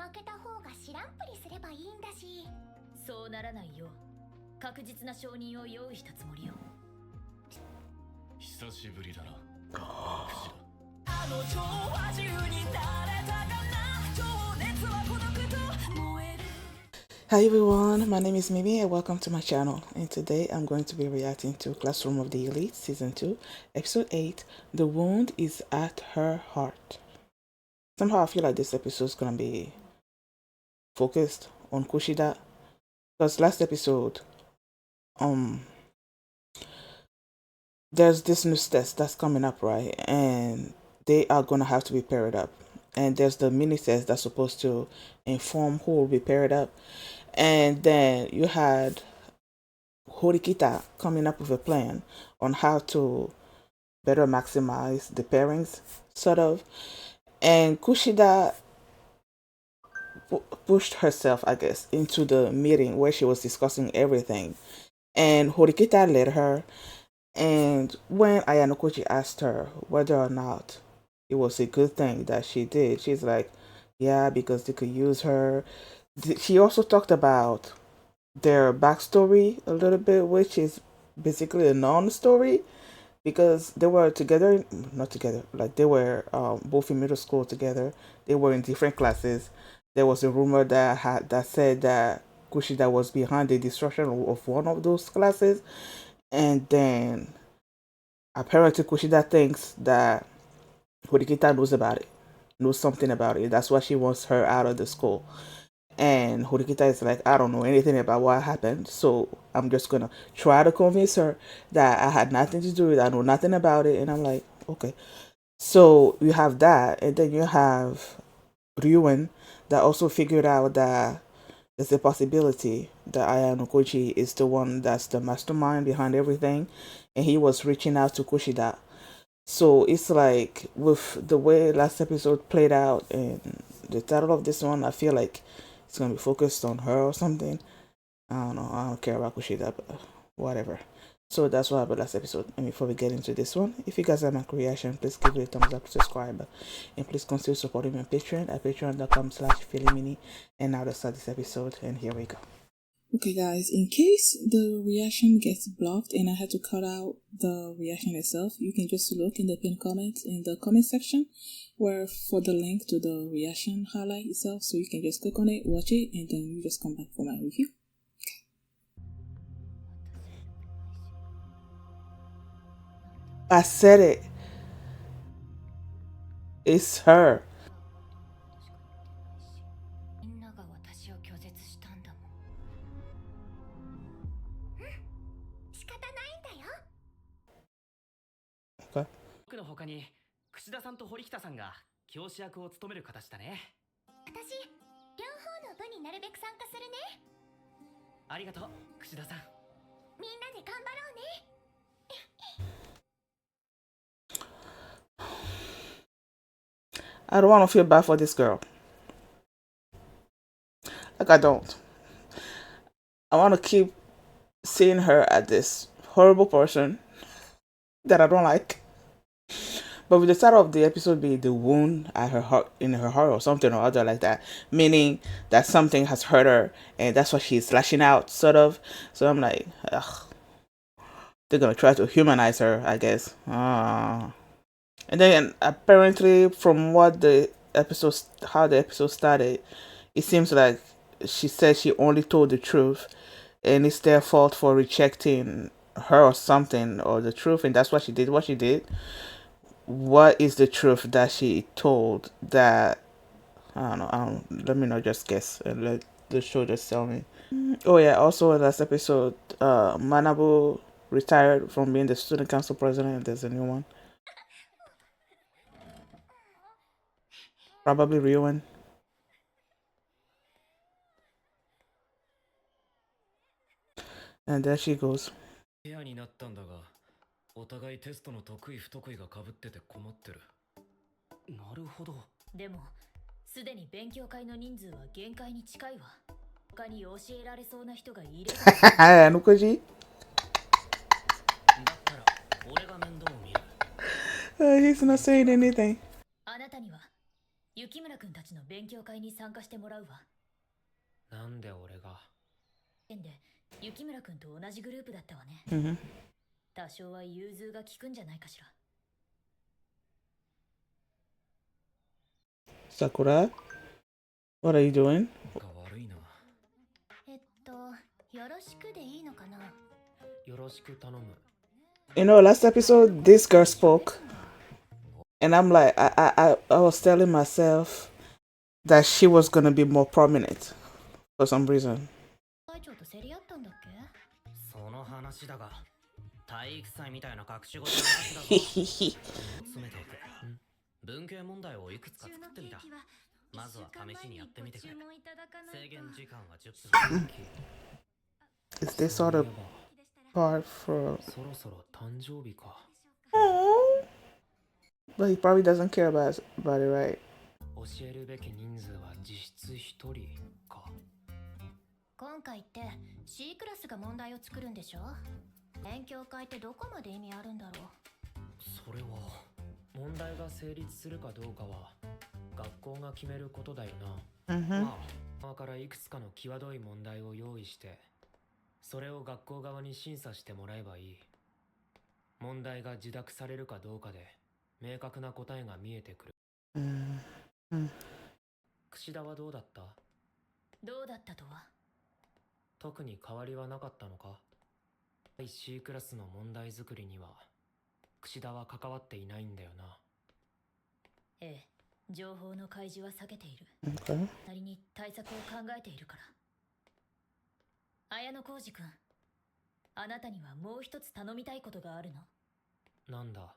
負けた方が知らんぷりすればいいんだし。そうならないよう確実な証人を用意したつもりよ。久しぶりだな。あの女は自由になれたかな。情熱は孤独と燃える。 Hi everyone, my name is Mimi and welcome to my channel, and today I'm going to be reacting to Classroom of the Elite Season 2, Episode 8, The Wound is at Her Heart. Somehow I feel like this episode is going to be focused on Kushida, because last episode, there's this new test that's coming up, right, and they are going to have to be paired up, and there's the mini test that's supposed to inform who will be paired up. And then you had Horikita coming up with a plan on how to better maximize the pairings, sort of. And Kushida pushed herself, I guess, into the meeting where she was discussing everything. And Horikita led her. And when Ayanokochi asked her whether or not it was a good thing that she did, she's like, yeah, because they could use her. She also talked about their backstory a little bit, which is basically a non-story, because they were together, not together, like they were both in middle school together. They were in different classes. There was a rumor that said that Kushida was behind the destruction of one of those classes, and then apparently Kushida thinks that Horikita knows something about it. That's why she wants her out of the school. And Horikita is like, I don't know anything about what happened, so I'm just gonna try to convince her that I had nothing to do with it. I know nothing about it. And I'm like, okay. So you have that, and then you have Ryuen that also figured out that there's a possibility that Ayano Kochi is the one that's the mastermind behind everything, and he was reaching out to Kushida. So it's like, with the way last episode played out and the title of this one, I feel like it's gonna be focused on her or something. I don't know. I don't care about Kushida, but whatever. So that's what happened last episode. And before we get into this one, if you guys like my reaction, please give it a thumbs up, subscribe, and please consider supporting me on Patreon at patreon.com/philimini. And now let's start this episode, and here we go. Okay guys, in case the reaction gets blocked and I had to cut out the reaction itself, you can just look in the pinned comments in the comment section where for the link to the reaction highlight itself, so you can just click on it, watch it, and then you just come back for my review. I said it. It's her. Okay. 僕の他に櫛田さんと堀北さんが教師役を務める形だね。私、両方の部になるべく参加するね。ありがとう、櫛田さん。みんなで頑張ろうね。I don't want to feel bad for this girl. Like, I don't. I want to keep seeing her as this horrible person that I don't like. But with the title of the episode being the wound at her heart, in her heart, or something or other like that, meaning that something has hurt her and that's why she's lashing out, sort of. So I'm like, ugh. They're gonna try to humanize her, I guess. And then apparently, from what how the episode started, it seems like she said she only told the truth, and it's their fault for rejecting her or something, or the truth, and that's why she did what she did. What is the truth that she told that? I don't know. Let me not just guess and let the show just tell me. Oh yeah, also in last episode, Manabu retired from being the student council president, and there's a new one. Probably Ryuen. And there she goes. ペアになったんだが、お互いテストの得意不得意が被ってて困ってる。なるほど。でもすでに勉強会の人数は限界に近いわ。他に教えられそうな人がいれば。あの子じ。だったら俺が面倒を見る。He's not saying anything. あなたには雪村君たちの勉強会に参加してもらうわ。なんで俺が。で、雪村君と同じグループだったわね。Mm-hmm. 多少は融通が利くんじゃないかしら。Sakura, what are you doing? が悪いな。よろしくでいいのかな。よろしく頼む。You know, last episode, this girl spoke, and I'm like, I was telling myself that she was gonna be more prominent for some reason. 会長と競り合ったんだっけ。その話だが、体育祭みたいな隠し事の話だぞ。詰めていく。文系問題をいくつか作ってみた。まずは試しにやってみてくれ。制限時間は10分。Is this sort of part for? そろそろ誕生日か。Oh, but he probably doesn't care about it, right? 教えるべき人数は実質1人か。今回って C クラスが問題を作るんでしょ。勉強会ってどこまで意味あるんだろう。それは問題が成立するかどうかは学校が決めることだよな。Mm-hmm. まあ、だからいくつかの際どい問題を用意して、それを学校側に審査してもらえばいい。問題が受諾されるかどうかで明確な答えが見えてくる。Mm-hmm. 櫛田はどうだった？どうだったとは？特に変わりはなかったのか？ C クラスの問題作りには櫛田は関わっていないんだよな。ええ、情報の開示は避けている。Okay. なりに対策を考えているから。綾野浩二君、あなたにはもう一つ頼みたいことがあるの。なんだ？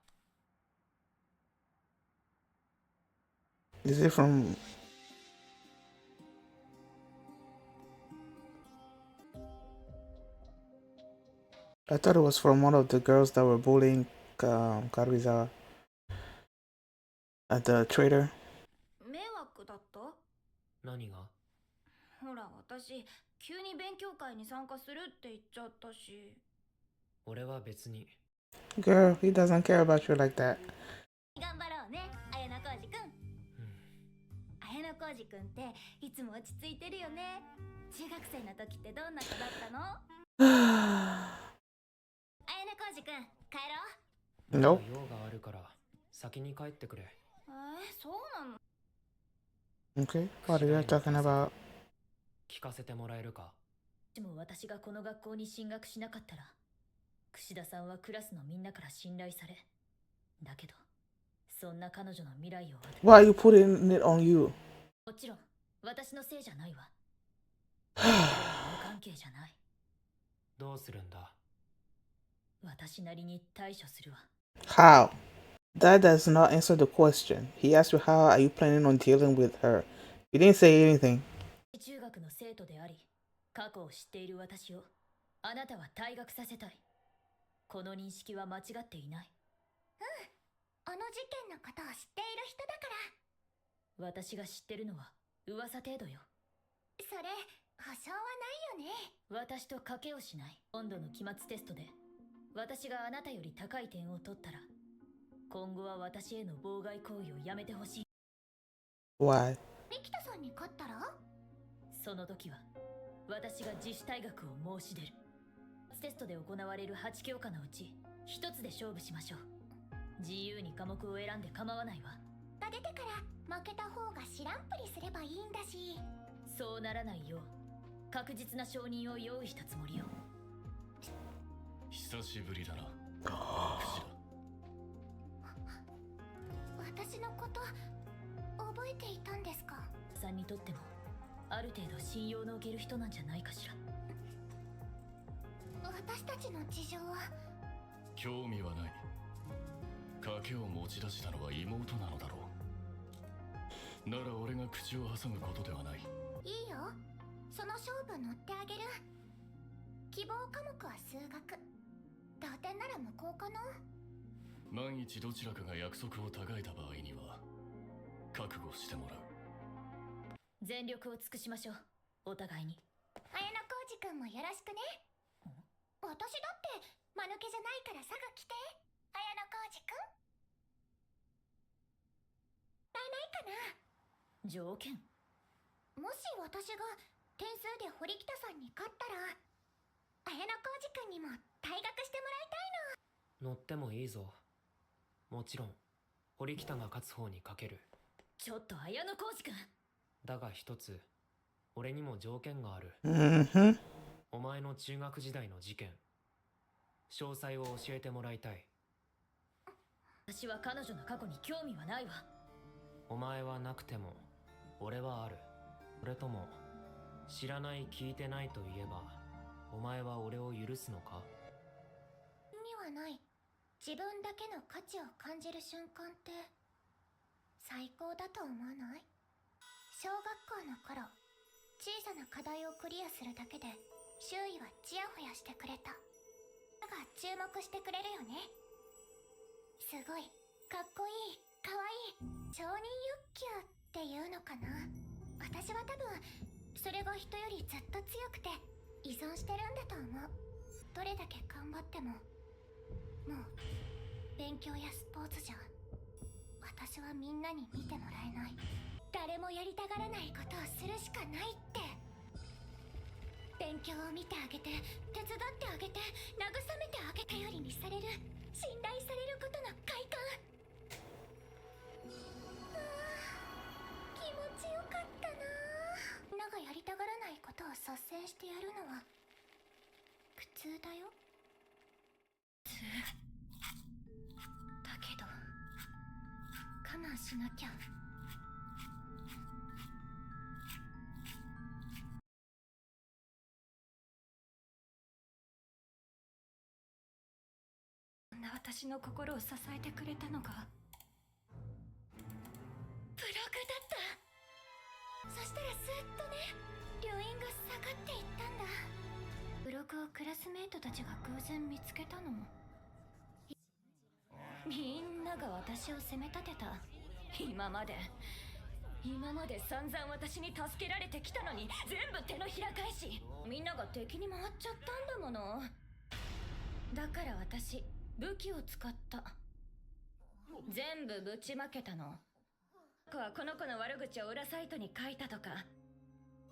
Is it from? I thought it was from one of the girls that were bullying Karuizawa at the trader. 迷惑だった。何が？ほら、私急に勉強会に参加するって言っちゃったし。俺は別に。 Girl, he doesn't care about you like that. 頑張ろうね、綾野浩二君。綾野浩二君っていつも落ち着いてるよね。中学生の時ってどんな子だったの？綾野浩二君、帰ろう。Nope. 用があるから先に帰ってくれ。そうなの？ Okay, what are you talking about? 聞かせてもらえるか？もしも私がこの学校に進学しなかったら、櫛田さんはクラスのみんなから信頼され、だけどそんな彼女の未来を。 Why are you putting it on you? もちろん私のせいじゃないわ。無関係じゃない。どうするんだ？私なりに対処するわ。 How? That does not answer the question. He asked you how are you planning on dealing with her. You didn't say anything. 中学の生徒であり、過去を知っている私をあなたは退学させたい。この認識は間違っていない。あの事件のことを知っている人だから。私が知ってるのは噂程度よ。それ、保証はないよね。私と賭けをしない。今度の期末テストで私があなたより高い点を取ったら、今後は私への妨害行為をやめてほしい。 Why? ミキタさんに勝ったら？その時は私が自主退学を申し出る。テストで行われる8教科のうち1つで勝負しましょう。自由に科目を選んで構わないわ。が出てから負けた方が知らんぷりすればいいんだし。そうならないよう確実な証人を用意したつもりよ。久しぶりだな。私のこと覚えていたんですか？さんにとってもある程度信用のおける人なんじゃないかしら。私たちの事情は。興味はない。賭けを持ち出したのは妹なのだろう。なら俺が口を挟むことではない。いいよ、その勝負乗ってあげる。希望科目は数学。同点なら無効かな。万一どちらかが約束を違えた場合には覚悟してもらう。全力を尽くしましょう、お互いに。綾野浩二君もよろしくね。私だって間抜けじゃないからすぐ来て。綾野浩二君。ないないかな。条件？もし私が点数で堀北さんに勝ったら綾小路くんにも退学してもらいたいの。乗ってもいいぞ。もちろん堀北が勝つ方にかける。ちょっと綾小路くん。だが一つ俺にも条件がある。Mm-hmm. お前の中学時代の事件、詳細を教えてもらいたい。私は彼女の過去に興味はないわ。お前はなくても俺はある。それとも知らない聞いてないと言えばお前は俺を許すのか？意味はない。自分だけの価値を感じる瞬間って最高だと思わない？小学校の頃、小さな課題をクリアするだけで周囲はチヤホヤしてくれた。だが注目してくれるよね。すごいかっこいい、かわいい、承認欲求っていうのかな。私は多分それが人よりずっと強くて依存してるんだと思う。どれだけ頑張ってももう勉強やスポーツじゃ私はみんなに見てもらえない。誰もやりたがらないことをするしかないって。勉強を見てあげて、手伝ってあげて、慰めてあげたよりにされる、信頼されることの快感。気持ちよかったな。みんながやりたがらないことを率先してやるのは苦痛だよ。だけど我慢しなきゃ。そんな私の心を支えてくれたのがブログだった。そしたらずっとね、留飲が下がっていったんだ。ブログをクラスメートたちが偶然見つけたの。みんなが私を責め立てた。今まで散々私に助けられてきたのに全部手のひら返し、みんなが敵に回っちゃったんだもの。だから私武器を使った。全部ぶちまけたの。この子の悪口を裏サイトに書いたとか、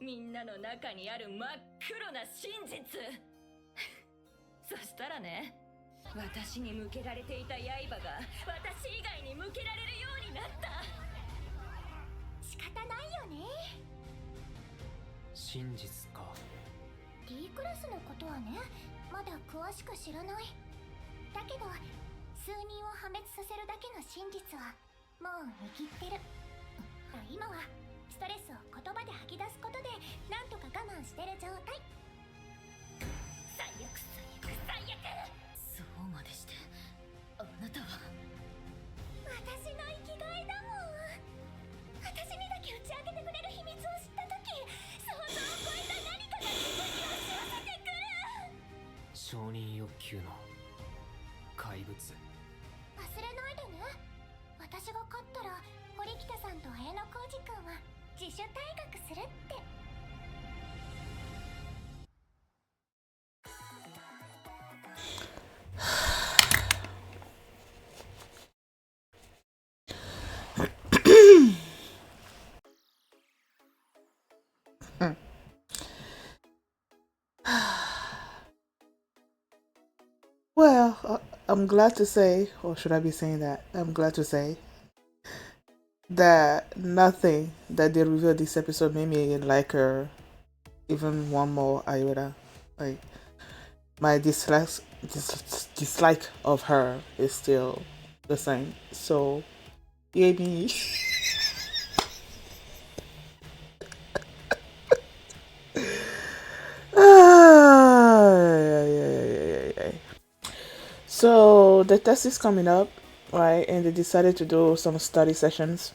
みんなの中にある真っ黒な真実そしたらね、私に向けられていた刃が私以外に向けられるようになった。仕方ないよね。真実か。 D クラスのことはね、まだ詳しく知らない。だけど数人を破滅させるだけの真実はもう握ってる。今はストレスを言葉で吐き出すことでなんとか我慢してる状態。最悪最悪最悪。そうまでしてあなたは。私の生きがいだもん。私にだけ打ち明けてくれる秘密を知った時、想像を超えた何かが自分に押し寄せてくる。承認欲求の怪物。忘れないでね。私が勝ったら堀北さんと綾小路くんは自主退学するって。Well, I'm glad to say, or should I be saying that? I'm glad to say that nothing that they revealed this episode made me like her even one more iota. Like, my dislike of her is still the same. So, yay me. So the test is coming up, right? And they decided to do some study sessions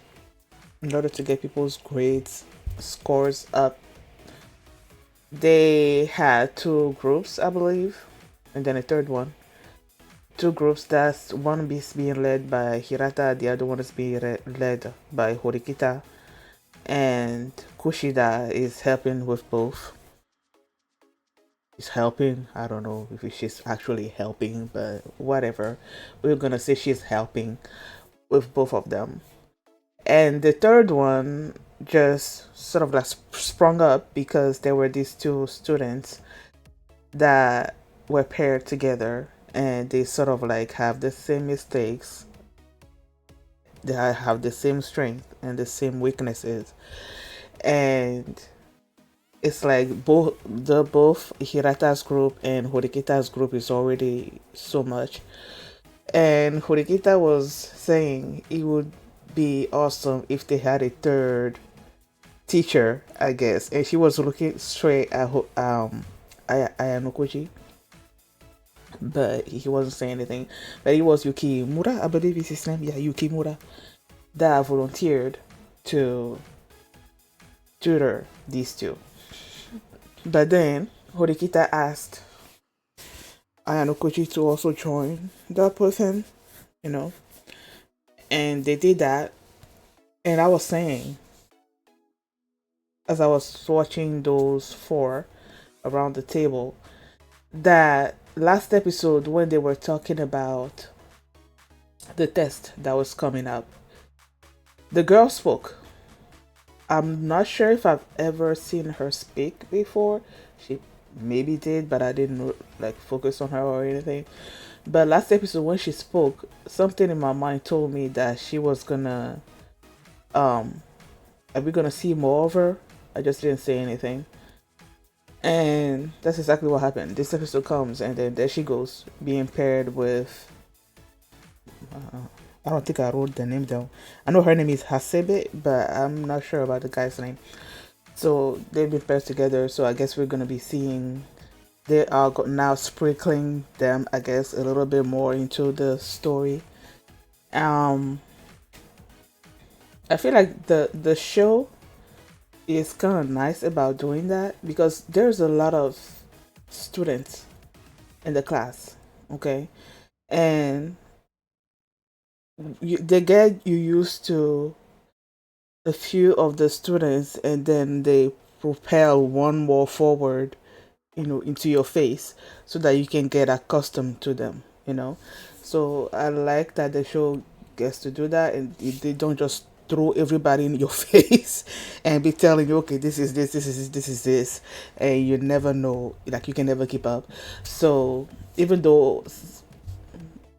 in order to get people's grades, scores up. They had two groups, I believe, and then a third one. Two groups, that's one is being led by Hirata, the other one is being led by Horikita, and Kushida is helping with both. She's helping. I don't know if she's actually helping, but whatever. We're gonna say she's helping with both of them. And the third one just sort of like sprung up because there were these two students that were paired together, and they sort of like have the same mistakes, they have the same strength and the same weaknesses, and it's like both Hirata's group and Horikita's group is already so much. And Horikita was saying it would be awesome if they had a third teacher, I guess. And she was looking straight at Ayanokoji, but he wasn't saying anything. But it was Yukimura, I believe is his name. Yeah, Yukimura, that volunteered to tutor these two. But then Horikita asked Ayanokoji to also join that with him, you know, and they did that. And I was saying, as I was watching those four around the table, that last episode when they were talking about the test that was coming up, the girl spoke. I'm not sure if I've ever seen her speak before. She maybe did, but I didn't like focus on her or anything. But last episode when she spoke, something in my mind told me that she was gonna are we gonna see more of her? I just didn't say anything. And that's exactly what happened. This episode comes and then there she goes, being paired with I don't think I wrote the name down. I know her name is Hasebe, but I'm not sure about the guy's name. So they've been paired together, so I guess we're gonna be seeing they are now sprinkling them, I guess, a little bit more into the story. I feel like the show is kind of nice about doing that because there's a lot of students in the class, okay, and they get you used to a few of the students, and then they propel one more forward, into your face so that you can get accustomed to them. So I like that the show gets to do that, and they don't just throw everybody in your face and be telling you, okay, this is this, and you never know, like you can never keep up. So even though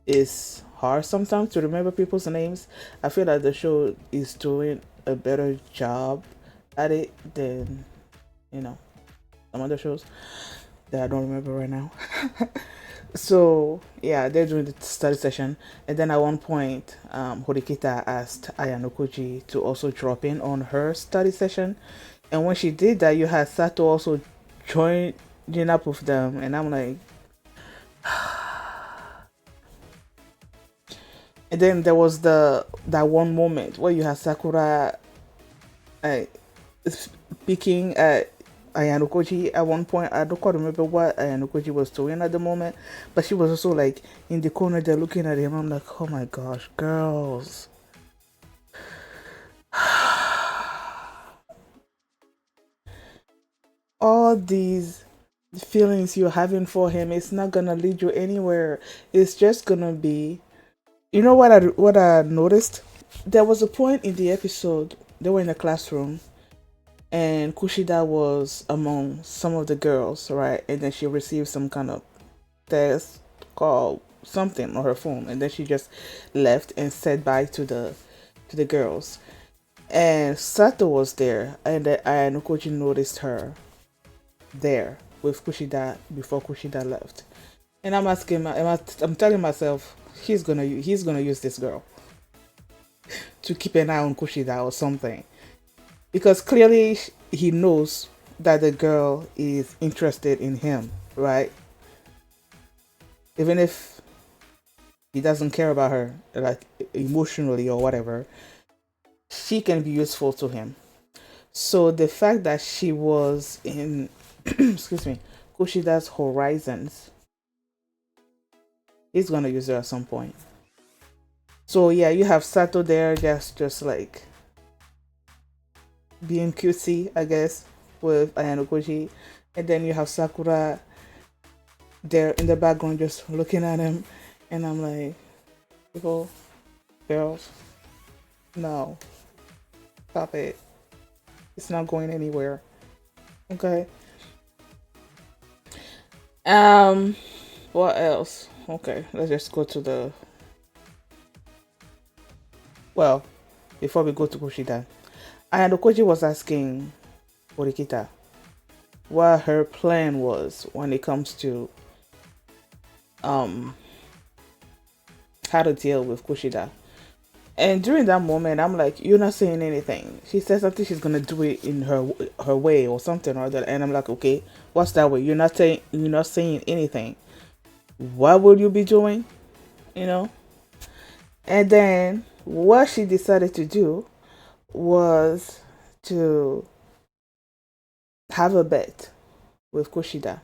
it's hard sometimes to remember people's names, I feel like the show is doing a better job at it than some other shows that I don't remember right now. So yeah, they're doing the study session, and then at one point, Horikita asked Ayanokoji to also drop in on her study session, and when she did that, you had Sato also joining up with them, and I'm like, and then there was that one moment where you had Sakura speaking at Ayanokoji at one point. I don't quite remember what Ayanokoji was doing at the moment, but she was also like in the corner there looking at him. I'm like, oh my gosh, girls. All these feelings you're having for him, it's not gonna lead you anywhere. It's just gonna be, what I noticed? There was a point in the episode they were in a classroom and Kushida was among some of the girls, right? And then she received some kind of test call something on her phone, and then she just left and said bye to the girls. And Sato was there, and Ayanokoji noticed her there with Kushida before Kushida left. And I'm telling myself, he's gonna use this girl to keep an eye on Kushida or something, because clearly he knows that the girl is interested in him, right? Even if he doesn't care about her, like emotionally or whatever, she can be useful to him. So the fact that she was in excuse me, Kushida's horizons, he's gonna use her at some point. So yeah, you have Sato there just like being cutesy, I guess, with Ayanokoji, and then you have Sakura there in the background just looking at him, and I'm like, people, girls, no, stop it. It's not going anywhere. Okay. What else? Okay, let's just go to the well, before we go to Kushida. And Okoji was asking Orikita what her plan was when it comes to um how to deal with Kushida. And during that moment, I'm like, "You're not saying anything." She said something. She's gonna do it in her way or something or other. And I'm like, "Okay, what's that way? You're not saying anything. What will you be doing? You know?" And then what she decided to do was to have a bet with Kushida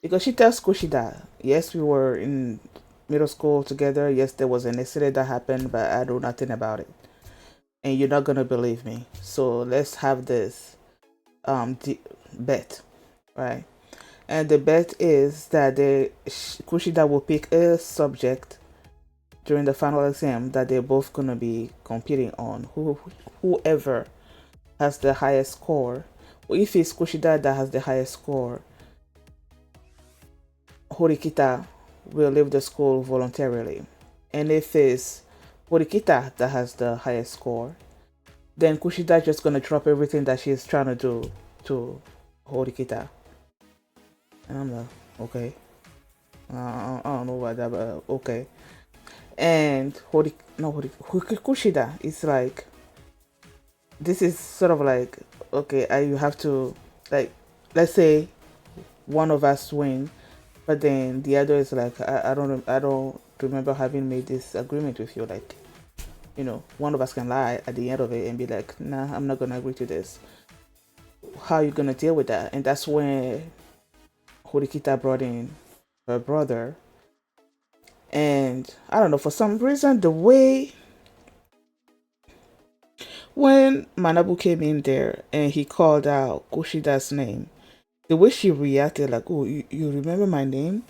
because she tells Kushida, "Yes, we were in middle school together. Yes, there was an incident that happened, but I know nothing about it, and you're not gonna believe me. So let's have this bet, right?" And the bet is that Kushida will pick a subject during the final exam that they're both gonna be competing on. Whoever has the highest score, or if it's Kushida that has the highest score, Horikita will leave the school voluntarily. And if it's Horikita that has the highest score, then Kushida just gonna drop everything that she's trying to do to Horikita. And I'm like, okay. I don't know about that, but okay. And Kushida is like, this is sort of like, okay, you have to, like, let's say one of us win, but then the other is like, I don't remember having made this agreement with you. Like, one of us can lie at the end of it and be like, nah, I'm not gonna agree to this. How are you gonna deal with that? And that's when Horikita brought in her brother. And I don't know, for some reason, the way when Manabu came in there and he called out Kushida's name, the way she reacted, like, "Oh, you remember my name?"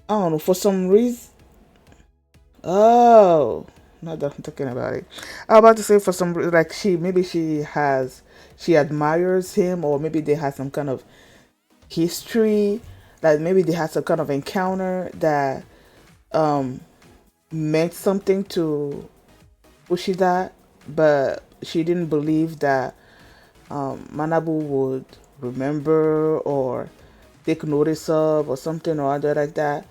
I don't know, for some reason. Oh, not that I'm talking about it. I was about to say for some reason, like she admires him, or maybe they had some kind of history, like maybe they had some kind of encounter that meant something to Kushida, but she didn't believe that Manabu would remember or take notice of or something or other like that.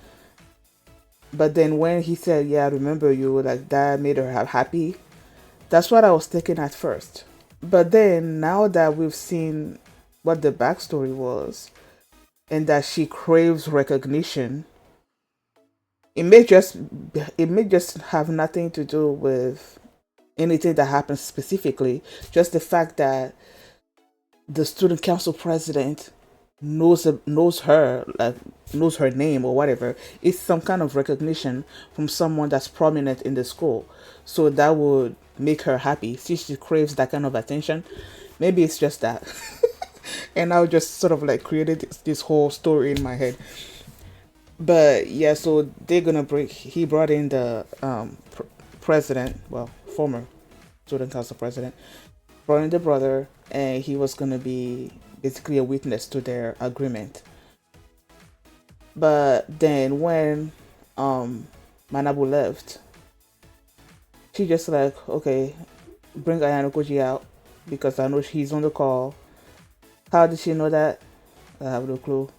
But then when he said, "Yeah, I remember you," like that made her happy. That's what I was thinking at first. But then now that we've seen what the backstory was and that she craves recognition, it may just have nothing to do with anything that happens specifically. Just the fact that the student council president knows her, like knows her name or whatever. It's some kind of recognition from someone that's prominent in the school, so that would make her happy. See, she craves that kind of attention. Maybe it's just that. And I just sort of like created this whole story in my head. But yeah, so they're gonna bring. He brought in the president, well, former student council president, brought in the brother, and he was gonna be basically a witness to their agreement. But then when Manabu left, she just like, okay, bring Ayano Koji out because I know he's on the call. How did she know that? I have no clue.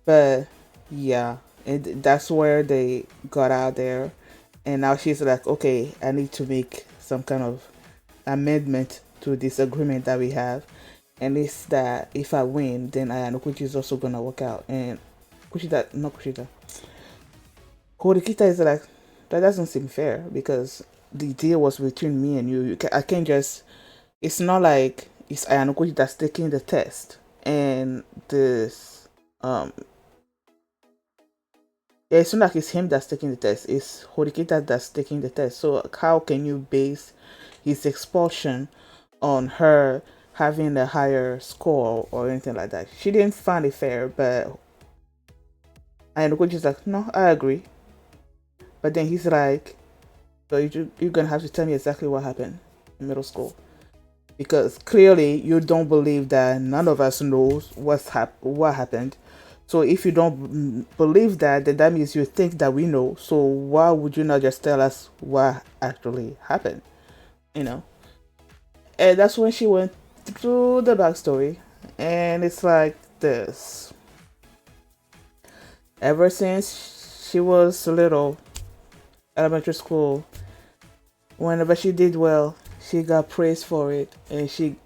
But yeah, and that's where they got out there. And now she's like, okay, I need to make some kind of amendment to this agreement that we have. And it's that if I win, then Ayano Koji is also gonna work out. And Kushida. Horikita is like, that doesn't seem fair because the deal was between me and you. I can't just. It's not like it's Ayano Koji that's taking the test, and this yeah, it's not like it's him that's taking the test. It's Horikita that's taking the test. So how can you base his expulsion on her having a higher score or anything like that? She didn't find it fair, but Ayano Koji's like, no, I agree. But then he's like, so you're gonna have to tell me exactly what happened in middle school. because clearly you don't believe that none of us knows what happened. So if you don't believe that, then that means you think that we know. So why would you not just tell us what actually happened? You know? And that's when she went through the backstory. And it's like this. Ever since she was little, elementary school, whenever she did well, she got praised for it. And she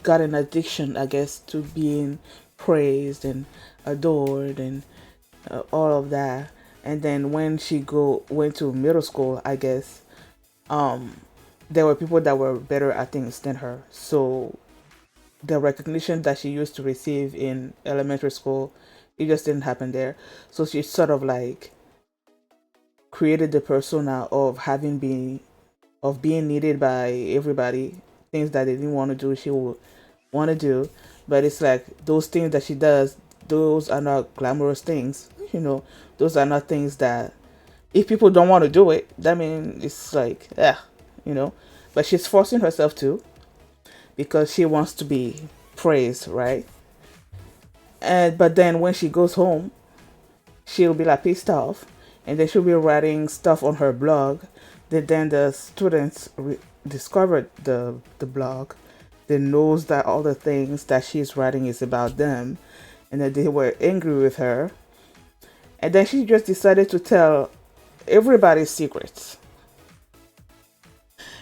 got an addiction, I guess, to being praised and adored and all of that. And then when she went to middle school, I guess, um there were people that were better at things than her. So the recognition that she used to receive in elementary school, it just didn't happen there. So she sort of like created the persona of being needed by everybody. Things that they didn't want to do, she would want to do. But it's like those things that she does, those are not glamorous things. Those are not things that, if people don't want to do it, that means it's like, yeah, you know. But she's forcing herself to, because she wants to be praised, right? And but then when she goes home, she'll be like pissed off, and then she'll be writing stuff on her blog. Then the students discovered the blog. They knows that all the things that she's writing is about them, and that they were angry with her. And then she just decided to tell everybody's secrets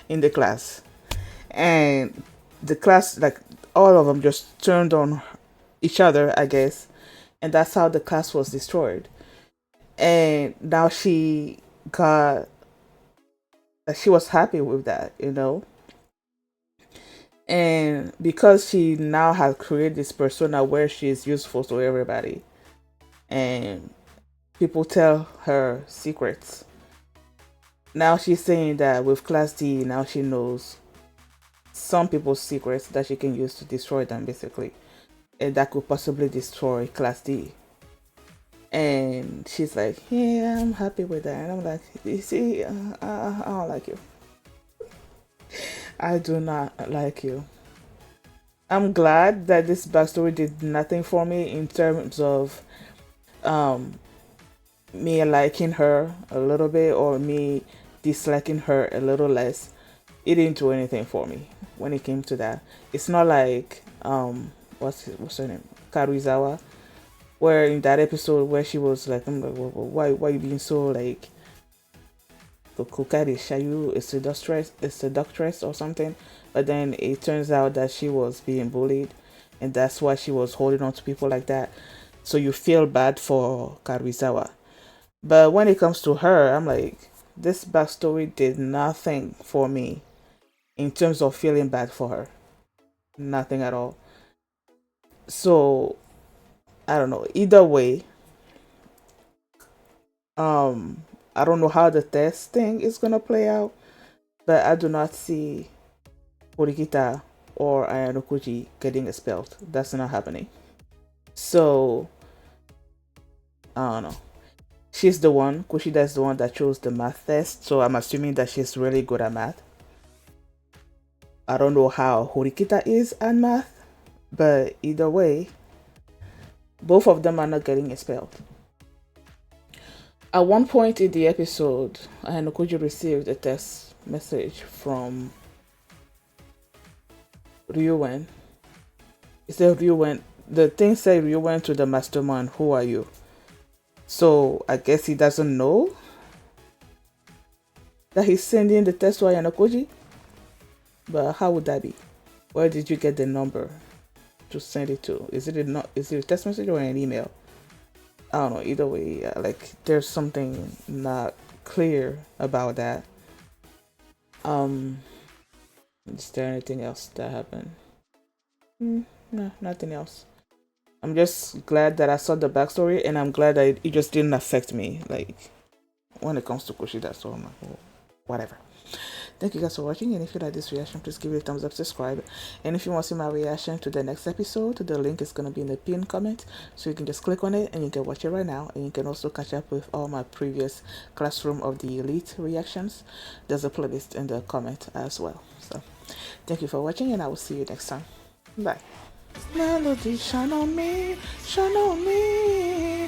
in the class. And the class, like, all of them just turned on each other, I guess. And that's how the class was destroyed. And now she was happy with that, And because she now has created this persona where she's useful to everybody, and people tell her secrets. Now she's saying that with Class D, now she knows some people's secrets that she can use to destroy them, basically. And that could possibly destroy Class D. And she's like, yeah, I'm happy with that. And I'm like, you see, I don't like you. I do not like you. I'm glad that this backstory did nothing for me in terms of me liking her a little bit or me disliking her a little less. It didn't do anything for me when it came to that. It's not like what's her name, Karuizawa, where in that episode where she was like, I'm like, why you being so like coquettish? Are you a seductress or something? But then it turns out that she was being bullied, and that's why she was holding on to people like that. So you feel bad for Karuizawa. But when it comes to her, I'm like, this backstory did nothing for me in terms of feeling bad for her. Nothing at all. So I don't know. Either way, I don't know how the test thing is gonna play out, but I do not see Horikita or Ayanokuji getting expelled. That's not happening. So I don't know. She's the one, Kushida is the one that chose the math test, so I'm assuming that she's really good at math. I don't know how Horikita is at math, but either way, both of them are not getting expelled. At one point in the episode, Ayanokuji received a text message from Ryuen. It said Ryuen, the thing said Ryuen to the Mastermind, who are you? So I guess he doesn't know that he's sending the text to Ayanokuji. But how would that be? Where did you get the number to send it to? Is it a text message or an email? I don't know. Either way, like there's something not clear about that. Is there anything else that happened? No, nothing else. I'm just glad that I saw the backstory, and I'm glad that it just didn't affect me, like, when it comes to Kushida, so I'm like, oh, whatever. Thank you guys for watching, and if you like this reaction, please give it a thumbs up, subscribe, and if you want to see my reaction to the next episode, the link is going to be in the pinned comment, so you can just click on it, and you can watch it right now, and you can also catch up with all my previous Classroom of the Elite reactions. There's a playlist in the comment as well, so Thank you for watching, and I will see you next time. Bye. Melody, shine on me, shine on me.